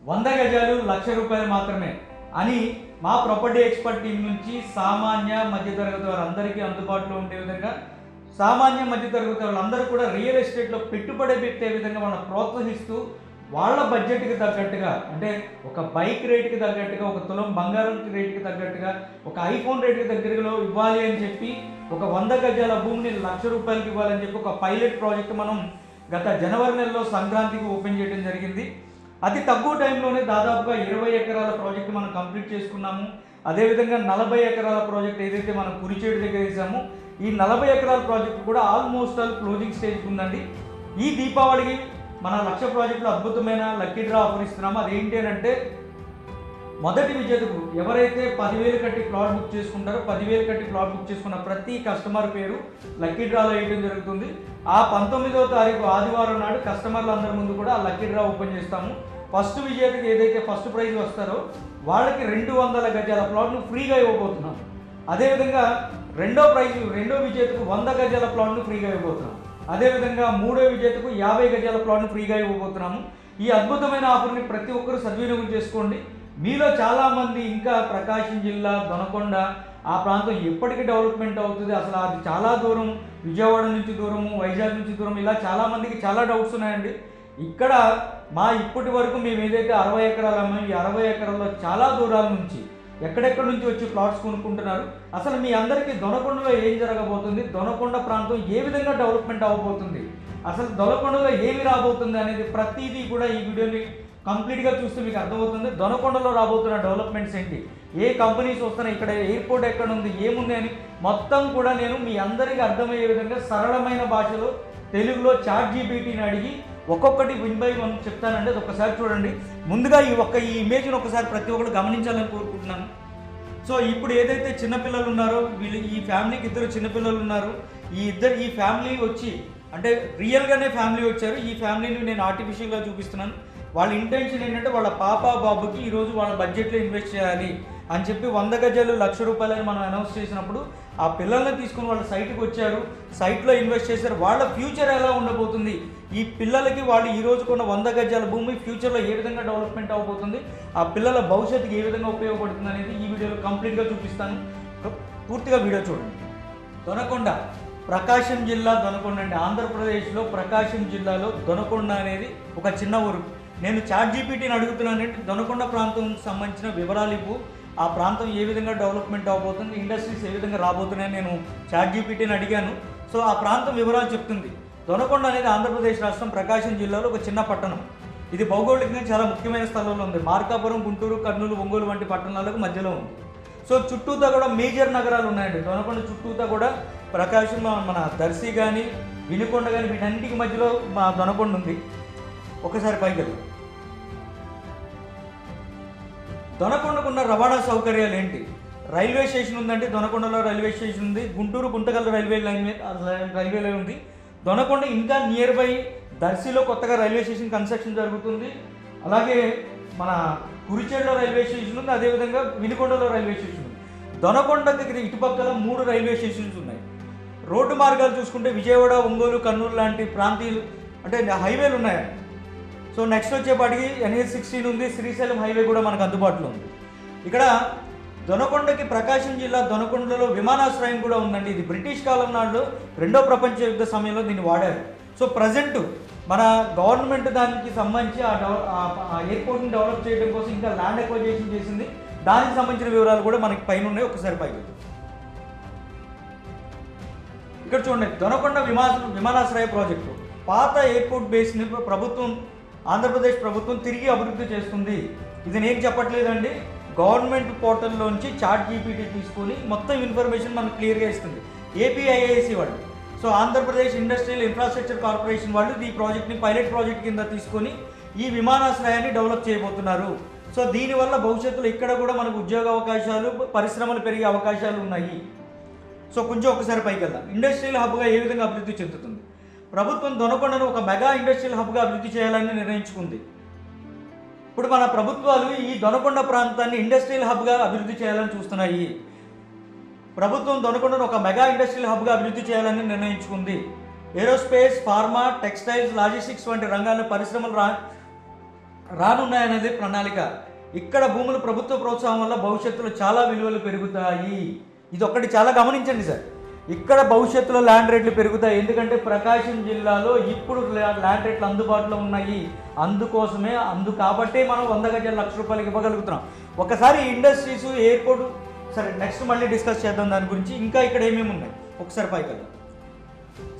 100 గజాలు ₹1,00,000 మాత్రమే అని మా ప్రాపర్టీ ఎక్స్పర్ట్ టీం నుంచి సామాన్య మధ్యతరగతి వారందరికీ అందుబాటులో ఉండే విధంగా సామాన్య మధ్యతరగతి వాళ్ళందరూ కూడా రియల్ ఎస్టేట్లో పెట్టుబడి పెట్టే విధంగా వాళ్ళని ప్రోత్సహిస్తూ వాళ్ళ బడ్జెట్కి తగ్గట్టుగా, అంటే ఒక బైక్ రేటుకి తగ్గట్టుగా, ఒక తులం బంగారం రేటుకి తగ్గట్టుగా, ఒక ఐఫోన్ రేటుకి దగ్గరలో ఇవ్వాలి అని చెప్పి ఒక 100 గజాల భూమిని ₹1,00,000 ఇవ్వాలని చెప్పి ఒక పైలట్ ప్రాజెక్ట్ మనం గత జనవరి నెలలో సంక్రాంతికి ఓపెన్ చేయడం జరిగింది. అతి తక్కువ టైంలోనే దాదాపుగా 20 ఎకరాల ప్రాజెక్ట్ మనం కంప్లీట్ చేసుకున్నాము. అదేవిధంగా 40 ఎకరాల ప్రాజెక్ట్ ఏదైతే మనం కురిచేడు దగ్గర వేసామో ఈ 40 ఎకరాల ప్రాజెక్ట్ కూడా ఆల్మోస్ట్ ఆల్ క్లోజింగ్ స్టేజ్కి ఉందండి. ఈ దీపావళికి మన 1,00,000 ప్రాజెక్టులో అద్భుతమైన లక్కీ డ్రా ఆఫర్ ఇస్తున్నాము. అదేంటి అని అంటే మొదటి విజేతకు ఎవరైతే 10,000 కట్టి ప్లాట్ బుక్ చేసుకుంటారో 10,000 కట్టి ప్లాట్ బుక్ చేసుకున్న ప్రతి కస్టమర్ పేరు లక్కీ డ్రాలో వేయడం జరుగుతుంది. ఆ 19వ తారీఖు ఆదివారం నాడు కస్టమర్లందరి ముందు కూడా ఆ లక్కీ డ్రా ఓపెన్ చేస్తాము. ఫస్ట్ విజేతకి ఏదైతే ఫస్ట్ ప్రైజ్ వస్తారో వాళ్ళకి 200 గజాల ప్లాట్ను ఫ్రీగా ఇవ్వబోతున్నాం. అదేవిధంగా రెండో విజేతకు 100 గజాల ప్లాట్ను ఫ్రీగా ఇవ్వబోతున్నాం. అదేవిధంగా మూడో విజేతకు 50 గజాల ప్లాట్ను ఫ్రీగా ఇవ్వబోతున్నాము. ఈ అద్భుతమైన ఆఫర్ని ప్రతి ఒక్కరూ సద్వినియోగం చేసుకోండి. మీలో చాలామంది ఇంకా ప్రకాశం జిల్లా దొనకొండ ఆ ప్రాంతం ఎప్పటికీ డెవలప్మెంట్ అవుతుంది, అసలు అది చాలా దూరం, విజయవాడ నుంచి దూరము, వైజాగ్ నుంచి దూరం, ఇలా చాలామందికి చాలా డౌట్స్ ఉన్నాయండి. ఇక్కడ ఇప్పటి వరకు మేము ఏదైతే 60 ఎకరాలు అమ్మాము, ఈ 60 ఎకరాల్లో చాలా దూరాల నుంచి ఎక్కడెక్కడి నుంచి వచ్చి ప్లాట్స్ కొనుక్కుంటున్నారు. అసలు మీ అందరికీ దొనకొండలో ఏం జరగబోతుంది, దొనకొండ ప్రాంతం ఏ విధంగా డెవలప్మెంట్ అవ్వబోతుంది, అసలు దొనకొండలో ఏమి రాబోతుంది అనేది ప్రతిదీ కూడా ఈ వీడియోని కంప్లీట్గా చూస్తే మీకు అర్థమవుతుంది. దొనకొండలో రాబోతున్న డెవలప్మెంట్స్ ఏంటి, ఏ కంపెనీస్ వస్తున్నాయి, ఇక్కడ ఎయిర్పోర్ట్ ఎక్కడ ఉంది, ఏముంది అని మొత్తం కూడా నేను మీ అందరికీ అర్థమయ్యే విధంగా సరళమైన భాషలో తెలుగులో ChatGPTని అడిగి ఒక్కొక్కటి 1 by 1 చెప్తానండి. అది ఒకసారి చూడండి. ముందుగా ఈ ఇమేజ్ని ఒకసారి ప్రతి ఒక్కరు గమనించాలని కోరుకుంటున్నాను. సో ఇప్పుడు ఏదైతే చిన్నపిల్లలు ఉన్నారో ఈ ఫ్యామిలీకి 2 చిన్నపిల్లలు ఉన్నారు. ఈ ఫ్యామిలీ వచ్చి అంటే రియల్గానే ఫ్యామిలీ వచ్చారు. ఈ ఫ్యామిలీని నేను ఆర్టిఫిషియల్గా చూపిస్తున్నాను. వాళ్ళ ఇంటెన్షన్ ఏంటంటే వాళ్ళ పాప బాబుకి ఈరోజు వాళ్ళ బడ్జెట్లో ఇన్వెస్ట్ చేయాలి అని చెప్పి 100 గజాలు ₹1,00,000 మనం అనౌన్స్ చేసినప్పుడు ఆ పిల్లల్ని తీసుకుని వాళ్ళ సైట్కి వచ్చారు, సైట్లో ఇన్వెస్ట్ చేశారు. వాళ్ళ ఫ్యూచర్ ఎలా ఉండబోతుంది, ఈ పిల్లలకి వాళ్ళు ఈ రోజు కొన్న 100 గజాల భూమి ఫ్యూచర్లో ఏ విధంగా డెవలప్మెంట్ అవ్వబోతుంది, ఆ పిల్లల భవిష్యత్తుకి ఏ విధంగా ఉపయోగపడుతుంది అనేది ఈ వీడియోలో కంప్లీట్గా చూపిస్తాను. పూర్తిగా వీడియో చూడండి. దొనకొండ ప్రకాశం జిల్లా దొనకొండ అండి. ఆంధ్రప్రదేశ్లో ప్రకాశం జిల్లాలో దొనకొండ అనేది ఒక చిన్న ఊరు. నేను ChatGPTని అడుగుతున్నానంటే దొనకొండ ప్రాంతం సంబంధించిన వివరాలు ఇవ్వు, ఆ ప్రాంతం ఏ విధంగా డెవలప్మెంట్ అవ్వబోతుంది, ఇండస్ట్రీస్ ఏ విధంగా రాబోతున్నాయని నేను ChatGPTని అడిగాను. సో ఆ ప్రాంతం వివరాలు చెప్తుంది. దొనకొండ అనేది ఆంధ్రప్రదేశ్ రాష్ట్రం ప్రకాశం జిల్లాలో ఒక చిన్న పట్టణం. ఇది భౌగోళికంగా చాలా ముఖ్యమైన స్థలంలో ఉంది. మార్కాపురం, గుంటూరు, కర్నూలు, ఒంగోలు వంటి పట్టణాలకు మధ్యలో ఉంది. సో చుట్టూతా కూడా మేజర్ నగరాలు ఉన్నాయండి. దొనకొండ చుట్టూతా కూడా ప్రకాశం, మన దర్శి కానీ వినుకొండ కానీ వీటన్నిటికి మధ్యలో మా దొనకొండ ఉంది. ఒకసారి పైకి వెళ్దాం. దొనకొండకున్న రవాణా సౌకర్యాలు ఏంటి? రైల్వే స్టేషన్ ఉందండి. దొనకొండలో రైల్వే స్టేషన్ ఉంది. గుంటూరు గుంటకల్ రైల్వే లైన్ ఉంది. దొనకొండ ఇంకా నియర్ బై దర్శిలో కొత్తగా రైల్వే స్టేషన్ కన్స్ట్రక్షన్ జరుగుతుంది. అలాగే మన కురిచేడులో రైల్వే స్టేషన్ ఉంది. అదేవిధంగా వినుకొండలో రైల్వే స్టేషన్ ఉంది. దొనకొండ దగ్గర ఇటుపక్కల 3 రైల్వే స్టేషన్స్ ఉన్నాయి. రోడ్డు మార్గాలు చూసుకుంటే విజయవాడ, ఒంగోలు, కర్నూలు లాంటి ప్రాంతీయులు అంటే హైవేలు ఉన్నాయి. సో నెక్స్ట్ వచ్చేపాటికి NH16 ఉంది. శ్రీశైలం హైవే కూడా మనకు అందుబాటులో ఉంది. ఇక్కడ దొనకొండకి ప్రకాశం జిల్లా దొనకొండలో విమానాశ్రయం కూడా ఉందండి. ఇది బ్రిటిష్ కాలం నాడు 2వ ప్రపంచ యుద్ధ సమయంలో దీన్ని వాడారు. సో ప్రజెంట్ మన గవర్నమెంట్ దానికి సంబంధించి ఆ ఎయిర్పోర్ట్ని డెవలప్ చేయడం కోసం ఇంకా ల్యాండ్ అక్వైజేషన్ చేసింది. దానికి సంబంధించిన వివరాలు కూడా మనకి పైన ఉన్నాయి. ఒకసారి పైకి ఇక్కడ చూడండి. దొనకొండ విమానాశ్రయ ప్రాజెక్టు పాత ఎయిర్పోర్ట్ బేస్ని ఆంధ్రప్రదేశ్ ప్రభుత్వం తిరిగి అభివృద్ధి చేస్తుంది. ఇది నేను చెప్పట్లేదండి, గవర్నమెంట్ పోర్టల్లోంచి ChatGPT తీసుకొని మొత్తం ఇన్ఫర్మేషన్ మనకు క్లియర్గా ఇస్తుంది. APIIC వాళ్ళు, so Andhra Pradesh industrial infrastructure corporation వాళ్ళు ఈ ప్రాజెక్ట్ని పైలట్ ప్రాజెక్ట్ కింద తీసుకొని ఈ విమానాశ్రయాన్ని డెవలప్ చేయబోతున్నారు. సో దీనివల్ల భవిష్యత్తులో ఇక్కడ కూడా మనకు ఉద్యోగ అవకాశాలు, పరిశ్రమలు పెరిగే అవకాశాలు ఉన్నాయి. సో కొంచెం ఒకసారి పైకి వెళ్దాం. ఇండస్ట్రియల్ హబ్గా ఏ విధంగా అభివృద్ధి చెందుతుంది? ప్రభుత్వం దొనకొండను ఒక మెగా ఇండస్ట్రియల్ హబ్గా అభివృద్ధి చేయాలని నిర్ణయించుకుంది. ఇప్పుడు మన ప్రభుత్వాలు ఈ దొనకొండ ప్రాంతాన్ని ఇండస్ట్రియల్ హబ్గా అభివృద్ధి చేయాలని చూస్తున్నాయి. ప్రభుత్వం దొనకొండను ఒక మెగా ఇండస్ట్రియల్ హబ్గా అభివృద్ధి చేయాలని నిర్ణయించుకుంది. ఏరోస్పేస్, ఫార్మా, టెక్స్టైల్స్, లాజిస్టిక్స్ వంటి రంగాల్లో రానున్నాయనేది ప్రణాళిక. ఇక్కడ భూములు ప్రభుత్వ ప్రోత్సాహం వల్ల భవిష్యత్తులో చాలా విలువలు పెరుగుతాయి. ఇది ఒక్కటి చాలా గమనించండి సార్. ఇక్కడ భవిష్యత్తులో ల్యాండ్ రేట్లు పెరుగుతాయి. ఎందుకంటే ప్రకాశం జిల్లాలో ఇప్పుడు ల్యాండ్ రేట్లు అందుబాటులో ఉన్నాయి. కాబట్టే మనం 100 గజాలు ₹1,00,000 ఇవ్వగలుగుతున్నాం. ఒకసారి ఇండస్ట్రీస్, ఎయిర్పోర్ట్, సరే నెక్స్ట్ మళ్ళీ డిస్కస్ చేద్దాం దాని గురించి. ఇంకా ఇక్కడ ఏమేమి ఉన్నాయి ఒకసారి పైకి వెళ్దాం.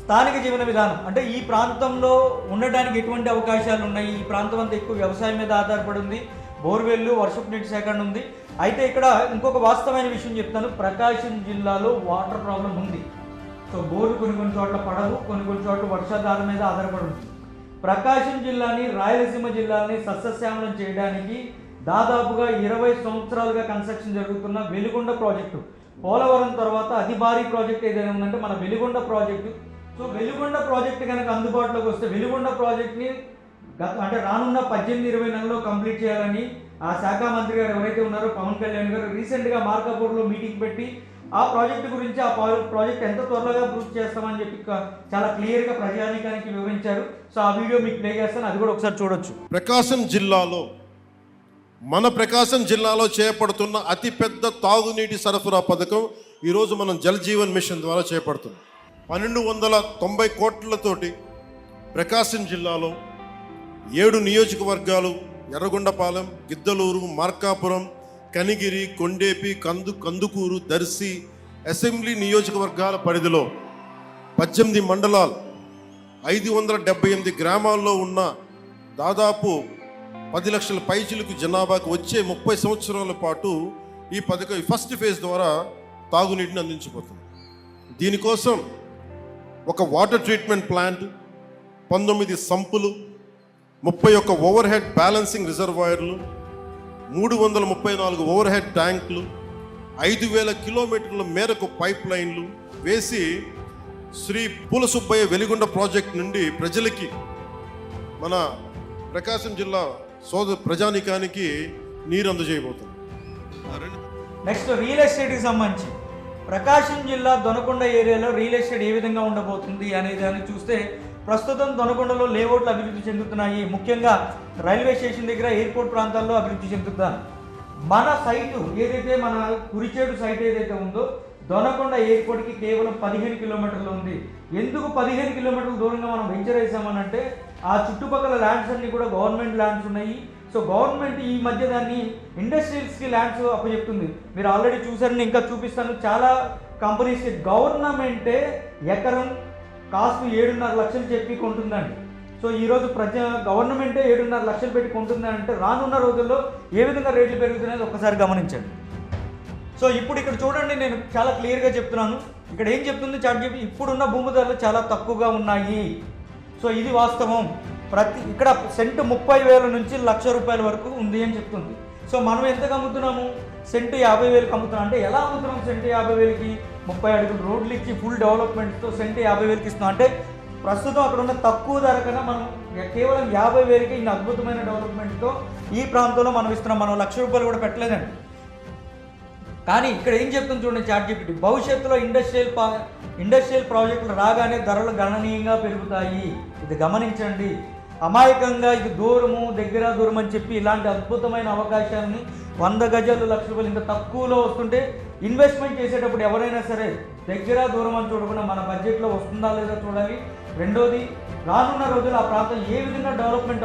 స్థానిక జీవన విధానం అంటే ఈ ప్రాంతంలో ఉండడానికి ఎటువంటి అవకాశాలు ఉన్నాయి. ఈ ప్రాంతం అంతా ఎక్కువ వ్యవసాయం మీద ఆధారపడి ఉంది. బోర్వెల్లు, వర్షపు నీటి సేకరణ ఉంది. అయితే ఇక్కడ ఇంకొక వాస్తవమైన విషయం చెప్తాను. ప్రకాశం జిల్లాలో వాటర్ ప్రాబ్లం ఉంది. సో బోర్లు కొన్ని చోట్ల పడవు, కొన్ని చోట్ల వర్షాధారం మీద ఆధారపడి ఉంటుంది. ప్రకాశం జిల్లాని, రాయలసీమ జిల్లాని సస్యశ్యామలం చేయడానికి దాదాపుగా 20 సంవత్సరాలుగా కన్స్ట్రక్షన్ జరుగుతున్న వెలిగొండ ప్రాజెక్టు, పోలవరం తర్వాత అతి భారీ ప్రాజెక్ట్ ఏదైనా ఉందంటే మన Veligonda project. So Veligonda project కనుక అందుబాటులోకి వస్తే వెలిగొండ ప్రాజెక్ట్ని అంటే రానున్న 18-20 నెలల్లో కంప్లీట్ చేయాలని ఆ శాఖ మంత్రి గారు ఎవరైతే ఉన్నారో పవన్ కళ్యాణ్ గారు రీసెంట్గా మార్కాపూర్లో మీటింగ్ పెట్టి ఆ ప్రాజెక్టు గురించి, ఆ ప్రాజెక్ట్ ఎంత త్వరగా పూర్తి చేస్తామని చెప్పి చాలా క్లియర్గా ప్రజానీకానికి వివరించారు. సో ఆ వీడియో మీకు ప్లే చేస్తాను, అది కూడా ఒకసారి చూడొచ్చు. మన ప్రకాశం జిల్లాలో చేపడుతున్న అతిపెద్ద తాగునీటి సరఫరా పథకం ఈరోజు మనం జల్ జీవన్ మిషన్ ద్వారా చేపడుతున్నాం. 1290 కోట్లతోటి ప్రకాశం జిల్లాలో 7 నియోజకవర్గాలు ఎర్రగొండపాలెం, గిద్దలూరు, మార్కాపురం, కనిగిరి, కొండేపి, కందుకూరు, దర్శి అసెంబ్లీ నియోజకవర్గాల పరిధిలో 18 మండలాలు, 578 గ్రామాల్లో ఉన్న దాదాపు 10 లక్షల పైచిలకు జనాభాకు వచ్చే 30 సంవత్సరాల పాటు ఈ పథకం ఫస్ట్ ఫేజ్ ద్వారా తాగునీటిని అందించబోతుంది. దీనికోసం ఒక water treatment plant, 19 సంపులు, 31 over head balancing రిజర్వాయర్లు, 334 ఓవర్ హెడ్ ట్యాంకులు, 5000 కిలోమీటర్ల మేరకు పైప్ లైన్లు వేసి శ్రీ పూలసుబ్బయ్య వెలిగొండ ప్రాజెక్ట్ నుండి ప్రజలకి, మన ప్రకాశం జిల్లా ప్రజానికానికి నీరు అందజేయబోతుంది. నెక్స్ట్ రియల్ ఎస్టేట్కి సంబంధించి ప్రకాశం జిల్లా దొనకొండ ఏరియాలో రియల్ ఎస్టేట్ ఏ విధంగా ఉండబోతుంది అనేది చూస్తే ప్రస్తుతం దొనకొండలో లేఅవుట్లు అభివృద్ధి చెందుతున్నాయి. ముఖ్యంగా రైల్వే స్టేషన్ దగ్గర, ఎయిర్పోర్ట్ ప్రాంతాల్లో అభివృద్ధి చెందుతాను. మన సైటు ఏదైతే, మన కురిచేడు సైట్ ఏదైతే ఉందో దొనకొండ ఎయిర్పోర్ట్కి కేవలం 15 కిలోమీటర్లు ఉంది. ఎందుకు 15 కిలోమీటర్ల దూరంగా మనం వెంచర్ వేసామనంటే ఆ చుట్టుపక్కల ల్యాండ్స్ అన్నీ కూడా గవర్నమెంట్ ల్యాండ్స్ ఉన్నాయి. సో గవర్నమెంట్ ఈ మధ్య దాన్ని ఇండస్ట్రియల్స్కి ల్యాండ్స్ అప్పచెప్తుంది. మీరు ఆల్రెడీ చూసారని ఇంకా చూపిస్తాను. చాలా కంపెనీస్కి గవర్నమెంటే ఎకరం కాస్ట్ 7.5 లక్షలు చెప్పి కొంటుందండి. సో ఈరోజు గవర్నమెంటే 7.5 లక్షలు పెట్టి కొంటుందని అంటే రానున్న రోజుల్లో ఏ విధంగా రేట్లు పెరుగుతున్నాయో ఒకసారి గమనించండి. సో ఇప్పుడు ఇక్కడ చూడండి, నేను చాలా క్లియర్గా చెప్తున్నాను. ఇక్కడ ఏం చెప్తుంది చాట్‌జీపీటీ, ఇప్పుడున్న భూమి ధరలు చాలా తక్కువగా ఉన్నాయి. సో ఇది వాస్తవం. ఇక్కడ సెంటు 30,000 నుంచి ₹1,00,000 వరకు ఉంది అని చెప్తుంది. సో మనం ఎంతకు అమ్ముతున్నాము? సెంటు 50,000కి అమ్ముతున్నాం. అంటే ఎలా అమ్ముతున్నాం? సెంటు 50,000కి 30 అడుగులు రోడ్లు ఇచ్చి ఫుల్ డెవలప్మెంట్తో సెంటు 50,000కి ఇస్తున్నాం. అంటే ప్రస్తుతం అక్కడ ఉన్న తక్కువ ధర కన్నా మనం కేవలం 50,000కి ఇన్ని అద్భుతమైన డెవలప్మెంట్తో ఈ ప్రాంతంలో మనం ఇస్తున్నాం. మనం ₹1,00,000 కూడా పెట్టలేదండి. కానీ ఇక్కడ ఏం చెప్తుంది చూడండి చాట్‌జీపీటీ, భవిష్యత్తులో ఇండస్ట్రియల్ ప్రాజెక్టులు రాగానే ధరలు గణనీయంగా పెరుగుతాయి. ఇది గమనించండి. అమాయకంగా ఇది దూరం అని చెప్పి ఇలాంటి అద్భుతమైన అవకాశాన్ని 100 గజాలు ₹1,00,000 ఇంత తక్కువలో వస్తుంటే ఇన్వెస్ట్మెంట్ చేసేటప్పుడు ఎవరైనా సరే దూరం అని చూడకుండా మన బడ్జెట్లో వస్తుందా లేదా చూడాలి. రెండోది, రానున్న రోజులు ఆ ప్రాంతం ఏ విధంగా డెవలప్మెంట్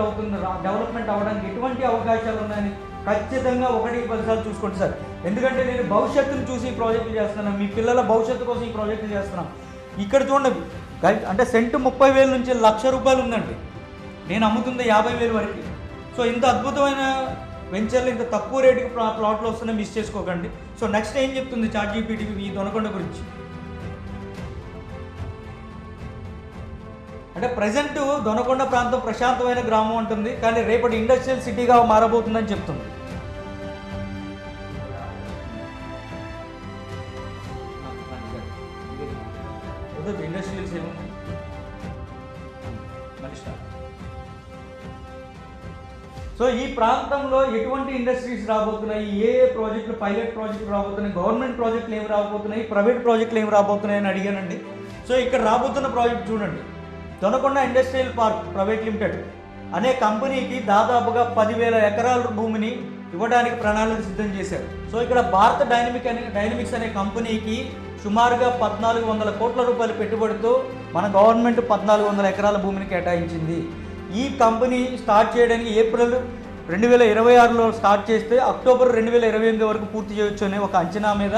అవ్వడానికి ఎటువంటి అవకాశాలు ఉన్నాయని ఖచ్చితంగా 1-10 సార్లు చూసుకోండి సార్. ఎందుకంటే నేను భవిష్యత్తును చూసి ఈ ప్రాజెక్టులు చేస్తున్నాను, మీ పిల్లల భవిష్యత్తు కోసం ఈ ప్రాజెక్టులు చేస్తున్నాను. ఇక్కడ చూడండి, అంటే సెంటు 30,000 నుంచి ₹1,00,000 ఉందండి. నేను అమ్ముతుంది 50,000 వరకు. సో ఇంత అద్భుతమైన వెంచర్లు ఇంత తక్కువ రేటుకి ప్లాట్లు వస్తున్నాయి, మిస్ చేసుకోకండి. సో నెక్స్ట్ ఏం చెప్తుంది చాట్‌జీపీటీ ఈ దొనకొండ గురించి అంటే ప్రజెంట్ దొనకొండ ప్రాంతం ప్రశాంతమైన గ్రామం ఉంటుంది, కానీ రేపటి ఇండస్ట్రియల్ సిటీగా మారబోతుందని చెప్తుంది. ఇండస్ట్రియల్స్ ఏముంది సో ఈ ప్రాంతంలో ఎటువంటి ఇండస్ట్రీస్ రాబోతున్నాయి, ఏ ప్రాజెక్టులు, పైలట్ ప్రాజెక్టులు రాబోతున్నాయి, గవర్నమెంట్ ప్రాజెక్టులు ఏమి రాబోతున్నాయి, ప్రైవేట్ ప్రాజెక్టులు ఏమి రాబోతున్నాయి అని అడిగానండి. సో ఇక్కడ రాబోతున్న ప్రాజెక్ట్ చూడండి, Donakonda industrial park private limited అనే కంపెనీకి దాదాపుగా 10,000 ఎకరాల భూమిని ఇవ్వడానికి ప్రణాళిక సిద్ధం చేశారు. సో ఇక్కడ భారత డైనమిక్స్ అనే కంపెనీకి సుమారుగా 1,400 కోట్ల రూపాయల పెట్టుబడితో మన గవర్నమెంట్ 1,400 ఎకరాల భూమిని కేటాయించింది. ఈ కంపెనీ స్టార్ట్ చేయడానికి ఏప్రిల్ 2026లో స్టార్ట్ చేస్తే అక్టోబర్ 2028 వరకు పూర్తి చేయొచ్చు అనే ఒక అంచనా మీద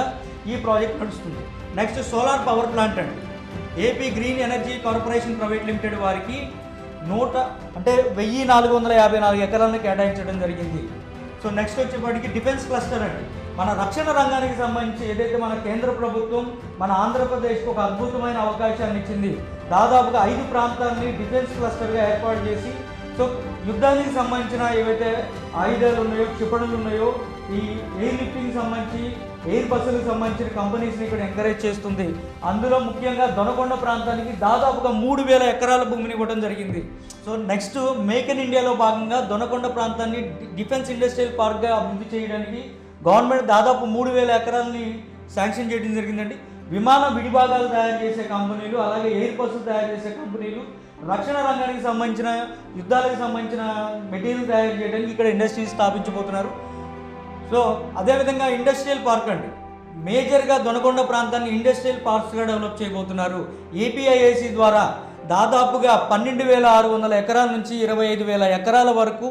ఈ ప్రాజెక్ట్ నడుస్తుంది. నెక్స్ట్ సోలార్ పవర్ ప్లాంట్ అండి. AP green energy corporation private limited వారికి 1,454 ఎకరాలను కేటాయించడం జరిగింది. సో నెక్స్ట్ వచ్చేప్పటికి డిఫెన్స్ క్లస్టర్ అండి. మన రక్షణ రంగానికి సంబంధించి ఏదైతే మన కేంద్ర ప్రభుత్వం మన ఆంధ్రప్రదేశ్కి ఒక అద్భుతమైన అవకాశాన్ని ఇచ్చింది. దాదాపుగా 5 ప్రాంతాలని డిఫెన్స్ క్లస్టర్గా ఏర్పాటు చేసి సో యుద్ధానికి సంబంధించిన ఏవైతే ఆయుధాలు ఉన్నాయో, క్షిపణులు ఉన్నాయో, ఈ ఎయిర్ లిఫ్టింగ్ సంబంధించి ఎయిర్ బస్సులకు సంబంధించిన కంపెనీస్ని ఇక్కడ ఎంకరేజ్ చేస్తుంది. అందులో ముఖ్యంగా దొనకొండ ప్రాంతానికి దాదాపుగా 3,000 ఎకరాల భూమిని ఇవ్వడం జరిగింది. సో నెక్స్ట్ మేక్ ఇన్ ఇండియాలో భాగంగా దొనకొండ ప్రాంతాన్ని డిఫెన్స్ ఇండస్ట్రియల్ పార్క్గా అభివృద్ధి చేయడానికి గవర్నమెంట్ దాదాపు 3,000 ఎకరాలని శాంక్షన్ చేయడం జరిగిందండి. విమాన విడిభాగాలు తయారు చేసే కంపెనీలు, అలాగే ఎయిర్ బస్సులు తయారు చేసే కంపెనీలు, రక్షణ రంగానికి సంబంధించిన యుద్ధాలకు సంబంధించిన మెటీరియల్ తయారు చేయడానికి ఇక్కడ ఇండస్ట్రీస్ స్థాపించబోతున్నారు. సో అదేవిధంగా ఇండస్ట్రియల్ పార్క్ అండి. మేజర్గా దొనకొండ ప్రాంతాన్ని ఇండస్ట్రియల్ పార్క్స్గా డెవలప్ చేయబోతున్నారు. ఏపీఐఐసి ద్వారా దాదాపుగా 12,600 ఎకరాల నుంచి 25,000 ఎకరాల వరకు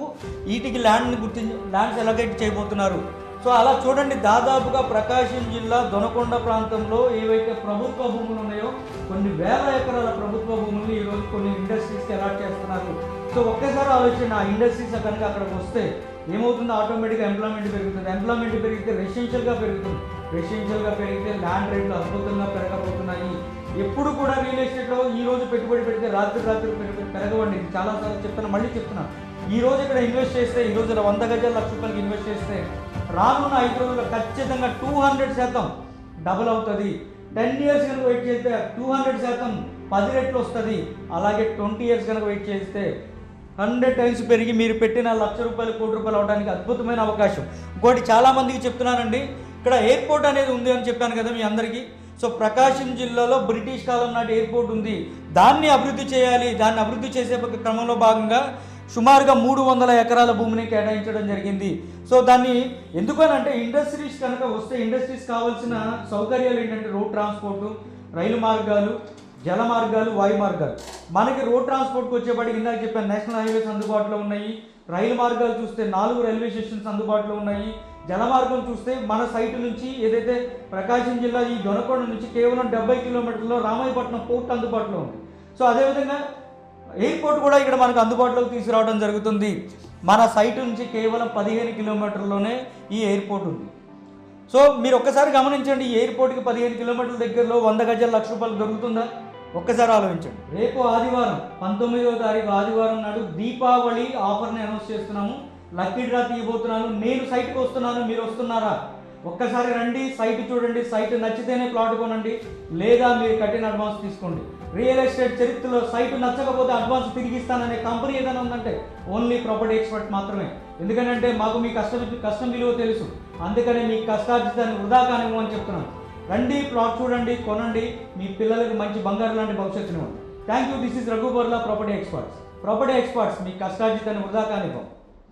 వీటికి ల్యాండ్స్ అలొకేట్ చేయబోతున్నారు. సో అలా చూడండి, దాదాపుగా ప్రకాశం జిల్లా దొనకొండ ప్రాంతంలో ఏవైతే ప్రభుత్వ భూములు ఉన్నాయో కొన్ని వేల ఎకరాల ప్రభుత్వ భూముల్ని ఈరోజు కొన్ని ఇండస్ట్రీస్కి అలాట్ చేస్తున్నారు. సో ఒక్కసారి ఆలోచన, ఆ ఇండస్ట్రీస్ కనుక అక్కడికి వస్తే ఏమవుతుందో, ఆటోమేటిక్గా ఎంప్లాయ్మెంట్ పెరుగుతుంది. ఎంప్లాయ్మెంట్ పెరిగితే రెసిడెన్షియల్గా పెరుగుతుంది. రెసిడెన్షియల్గా పెరిగితే ల్యాండ్ రేట్లు అద్భుతంగా పెరగబోతున్నాయి. ఎప్పుడు కూడా రియల్ ఎస్టేట్లో ఈ రోజు పెట్టుబడి పెడితే రాత్రి పెరగవండి. చాలాసార్లు చెప్తున్నాను, మళ్ళీ చెప్తున్నాను. ఈ రోజు ఇక్కడ ఇన్వెస్ట్ చేస్తే, ఈ రోజు 100 గజాలు ₹1,00,000 ఇన్వెస్ట్ చేస్తే రానున్న 5 రోజుల్లో ఖచ్చితంగా 200% డబుల్ అవుతుంది. 10 years కనుక వెయిట్ చేస్తే 200% 10 రెట్లు వస్తుంది. అలాగే 20 years కనుక వెయిట్ చేస్తే 100 times పెరిగి మీరు పెట్టిన ₹1,00,000 ₹1,00,00,000 అవడానికి అద్భుతమైన అవకాశం. ఇంకోటి చాలామందికి చెప్తున్నానండి, ఇక్కడ ఎయిర్పోర్ట్ అనేది ఉంది అని చెప్పాను కదా మీ అందరికీ. సో ప్రకాశం జిల్లాలో బ్రిటిష్ కాలం నాటి ఎయిర్పోర్ట్ ఉంది. దాన్ని అభివృద్ధి చేయాలి. దాన్ని అభివృద్ధి చేసే క్రమంలో భాగంగా సుమారుగా 300 ఎకరాల భూమిని కేటాయించడం జరిగింది. సో దాన్ని ఎందుకనంటే ఇండస్ట్రీస్ కనుక వస్తే ఇండస్ట్రీస్ కావాల్సిన సౌకర్యాలు ఏంటంటే రోడ్ ట్రాన్స్పోర్టు, రైలు మార్గాలు, జల మార్గాలు, వాయు మార్గాలు. మనకి రోడ్ ట్రాన్స్పోర్ట్కి వచ్చేప్పటికి ఇందాక చెప్పాను, నేషనల్ హైవేస్ అందుబాటులో ఉన్నాయి. రైలు మార్గాలు చూస్తే 4 రైల్వే స్టేషన్స్ అందుబాటులో ఉన్నాయి. జల మార్గం చూస్తే మన సైటు నుంచి ఏదైతే ప్రకాశం జిల్లా ఈ దొనకొండ నుంచి కేవలం 70 కిలోమీటర్లలో రామాయపట్నం పోర్ట్ అందుబాటులో ఉంది. సో అదేవిధంగా ఎయిర్పోర్ట్ కూడా ఇక్కడ మనకు అందుబాటులోకి తీసుకురావడం జరుగుతుంది. మన సైటు నుంచి కేవలం 15 కిలోమీటర్లోనే ఈ ఎయిర్పోర్ట్ ఉంది. సో మీరు ఒక్కసారి గమనించండి, ఈ ఎయిర్పోర్ట్కి 15 కిలోమీటర్ల దగ్గరలో 100 గజాలు ₹1,00,000 దొరుకుతుందా? ఒక్కసారి ఆలోచించండి. రేపు ఆదివారం 19వ తారీఖు ఆదివారం నాడు దీపావళి ఆఫర్ని అనౌన్స్ చేస్తున్నాము. లక్కీ డ్రా తీయబోతున్నాను. నేను సైట్కి వస్తున్నాను, మీరు వస్తున్నారా? ఒక్కసారి రండి, సైట్ చూడండి. సైట్ నచ్చితేనే ప్లాట్ కొనండి, లేదా మీరు కట్టిన అడ్వాన్స్ తీసుకోండి. రియల్ ఎస్టేట్ చరిత్రలో సైట్ నచ్చకపోతే అడ్వాన్స్ తిరిగిస్తాననే కంపెనీ ఏదైనా ఉందంటే ఓన్లీ ప్రాపర్టీ ఎక్స్పర్ట్ మాత్రమే. ఎందుకంటే మాకు మీ కష్టం విలువ తెలుసు. అందుకని మీ కష్టార్జితాన్ని వృధా కానివ్వమని చెప్తున్నాను. రండి, ప్లాట్ చూడండి, కొనండి, మీ పిల్లలకి మంచి బంగారు లాంటి భవిష్యత్తునివ్వండి. Thank you. This is Raghu Barla, property experts. Property experts, మీ కష్టార్జితాన్ని వృధా కానివ్వం.